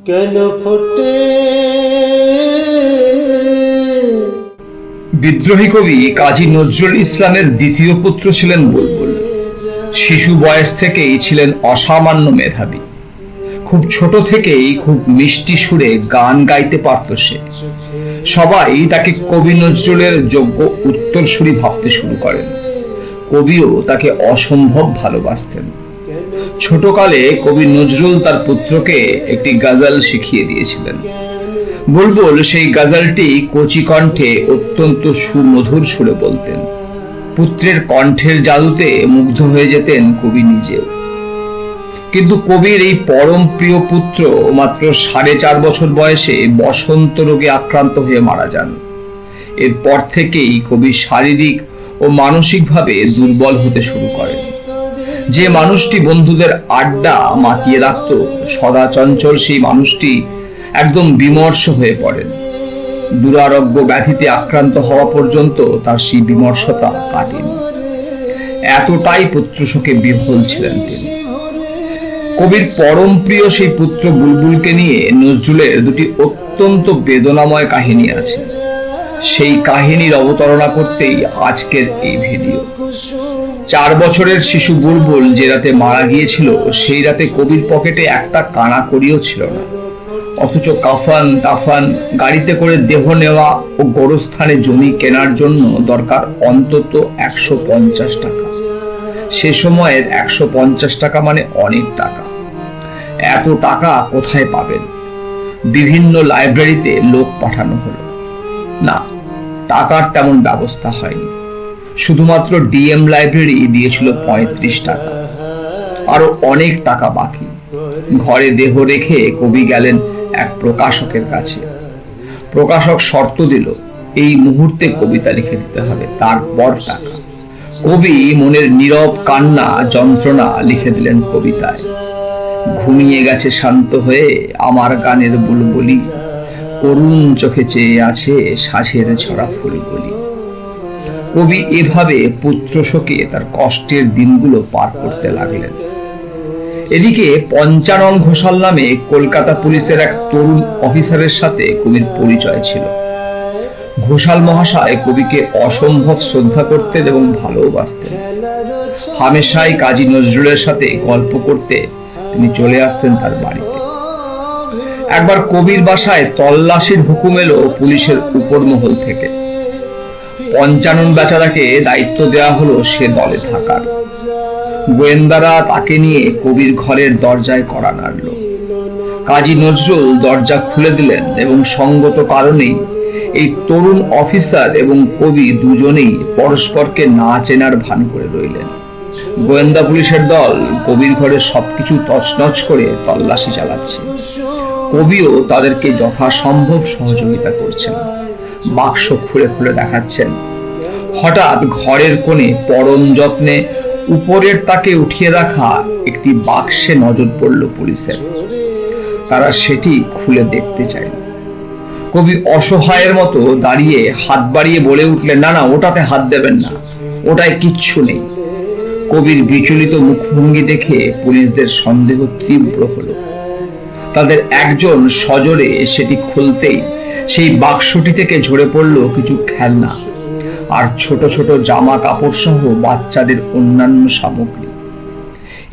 কেন ফোটে। বিদ্রোহী কবি কাজী নজরুল ইসলামের দ্বিতীয় পুত্র ছিলেন বুলবুল। শিশু বয়স থেকেই ছিলেন অসামান্য মেধাবী। খুব ছোট থেকেই খুব মিষ্টি সুরে গান গাইতে পারত সে। সবাই তাকে কবি নজরুলের যোগ্য উত্তরসূরি ভাবতে শুরু করেন। কবিও তাকে অসম্ভব ভালোবাসতেন। ছোটকালে কবি নজরুল তার পুত্রকে একটি গজল শিখিয়ে দিয়েছিলেন। বুলবুল সেই গজলটি কচি কণ্ঠে অত্যন্ত সুমধুর সুরে বলতেন। পুত্রের কণ্ঠের জাদুতে মুগ্ধ হয়ে যেতেন কবি নিজেও। কিন্তু কবির এই পরম প্রিয় পুত্র মাত্র 4.5 বছর বয়সে বসন্ত রোগে আক্রান্ত হয়ে মারা যান। এরপর থেকেই কবি শারীরিক ও মানসিকভাবে দুর্বল হতে শুরু করেন। যে মানুষটি বন্ধুদের আড্ডা মাতিয়ে রাখত, সদা চঞ্চল সেই মানুষটি একদম বিমর্ষ হয়ে পড়েন। দুরারোগ্য ব্যাধিতে আক্রান্ত হওয়া পর্যন্ত তার সেই বিমর্ষতা কাটেনি। এতটাই পুত্রশোকে বিহ্বল ছিলেন তিনি। কবির পরম প্রিয় সেই পুত্র বুলবুলকে নিয়ে নজরুলের দুটি অত্যন্ত বেদনাময় কাহিনী আছে। সেই কাহিনীর অবতারণা করতেই আজকের এই ভিডিও। 4 বছরের শিশু বুলবুল যে রাতে মারা গিয়েছিল, সেই রাতে কবির পকেটে একটা কানা কড়িও ছিল না। অথচ কাফান টাফান গাড়িতে করে দেহ নেওয়া ও গোরস্থানে জমি কেনার জন্য দরকার অন্তত 150 টাকা। সে সময়ের 150 টাকা মানে অনেক টাকা। এত টাকা কোথায় পাবেন? বিভিন্ন লাইব্রেরিতে লোক পাঠানো হলো, না, টাকার তেমন ব্যবস্থা হয়নি। শুধুমাত্র ডিএম লাইব্রেরি দিয়েছিল 35 টাকা। আরো অনেক টাকা বাকি। ঘরে দেহ রেখে কবি গেলেন এক প্রকাশকের কাছে। প্রকাশক শর্ত দিল, এই মুহূর্তে কবিতা লিখে দিতে হবে, তারপর টাকা। কবি মনের নীরব কান্না যন্ত্রণা লিখে দিলেন কবিতায়। ঘুমিয়ে গেছে শান্ত হয়ে আমার গানের বুলবুলি, করুণ চোখে চেয়ে আছে সাঝের ছড়া ফুলগুলি। কবি এভাবে পুত্র শোকে তার কষ্টের দিনগুলো পার করতে লাগলেন। এদিকে পঞ্চানন ঘোষাল নামে কলকাতা পুলিশের এক তরুণ অফিসারের সাথে কবির পরিচয় ছিল। ঘোষাল মহাশয় কবিকে অসম্ভব শ্রদ্ধা করতেন এবং ভালোবাসতেন। হামেশাই কাজী নজরুলের সাথে গল্প করতে তিনি চলে আসতেন তার বাড়িতে। একবার কবির বাসায় তল্লাশির হুকুম এলো পুলিশের উপর মহল থেকে। পঞ্চানন বেচারাকে দায়িত্ব দেওয়া হলো সে দলে থাকার। গোয়েন্দারা তাকে নিয়ে কবির ঘরের দরজায় কড়া নাড়ল। কাজী নজরুল দরজা খুলে দিলেন এবং সঙ্গত কারণেই এই তরুণ অফিসার এবং কবি দুজনেই পরস্পরকে না চেনার ভান করে রইলেন। গোয়েন্দা পুলিশের দল কবির ঘরে সবকিছু তছনছ করে তল্লাশি চালাচ্ছে। কবিও তাদেরকে যথাসম্ভব সহযোগিতা করছেন। বাক্স খুলে খুলে দেখাচ্ছেন। হঠাৎ ঘরের কোণে পরম যত্নে উপরের তাকে উঠিয়ে রাখা একটি বাক্সে নজর পড়ল পুলিশের। তারা সেটি খুলে দেখতে চাইল। কবি অসহায়ের মতো দাঁড়িয়ে হাত বাড়িয়ে বলে উঠলেন, না না, ওটাতে হাত দেবেন না, ওটায় কিচ্ছু নেই। কবির বিচলিত মুখভঙ্গি দেখে পুলিশদের সন্দেহ তীব্র হলো। তাদের একজন সজোরে সেটি খুলতেই সেই বাক্সটি থেকে ঝরে পড়ল কিছু খেলনা আর ছোট ছোট জামা কাপড় সহ বাচ্চাদের অন্যান্য সামগ্রী।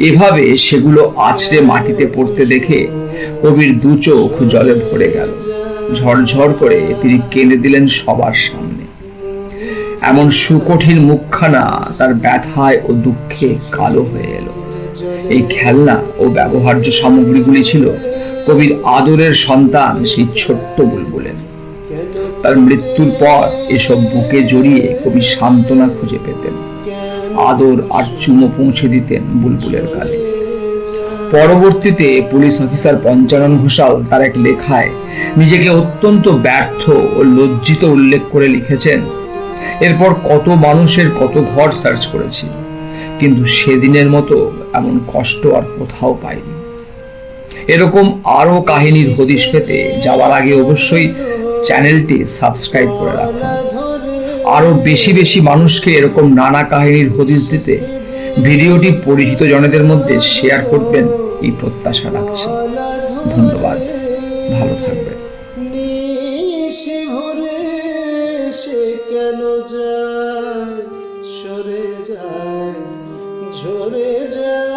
এভাবে সেগুলো আছড়ে মাটিতে পড়তে দেখে কবির দু চোখ জলে ভরে গেল। ঝরঝর করে তিনি কেঁদে দিলেন সবার সামনে। এমন সুকঠিন মুখখানা তার ব্যথায় ও দুঃখে কালো হয়ে এলো। এই খেলনা ও ব্যবহার্য সামগ্রীগুলি ছিল কবির আদরের সন্তান সেই ছোট্ট বুলবুলের। তার মৃত্যুর পর এসব বুকে জড়িয়ে কবি সান্ত্বনা খুঁজে পেতেন। আদর আর চুমো পৌঁছে দিতেন বুলবুলের গালে। পরবর্তীতে পুলিশ অফিসার পঞ্চানন ঘোষাল তার এক লেখায় নিজেকে অত্যন্ত ব্যর্থ ও লজ্জিত উল্লেখ করে লিখেছেন, এরপর কত মানুষের কত ঘর সার্চ করেছি, কিন্তু সেদিনের মতো এমন কষ্ট আর কোথাও পাইনি। এরকম আরো কাহিনীর হদিশ পেতে যাওয়ার আগে অবশ্যই চ্যানেলটি সাবস্ক্রাইব করে রাখুন। আরো বেশি বেশি মানুষকে এরকম নানা কাহিনীর হদিশ দিতে ভিডিওটি পরিচিত জনদের মধ্যে শেয়ার করবেন এই প্রত্যাশা রাখছি। ধন্যবাদ। ভালো থাকবেন। নিশি ভরে সে কেন যায়, সরে যায়, ঝরে যায়।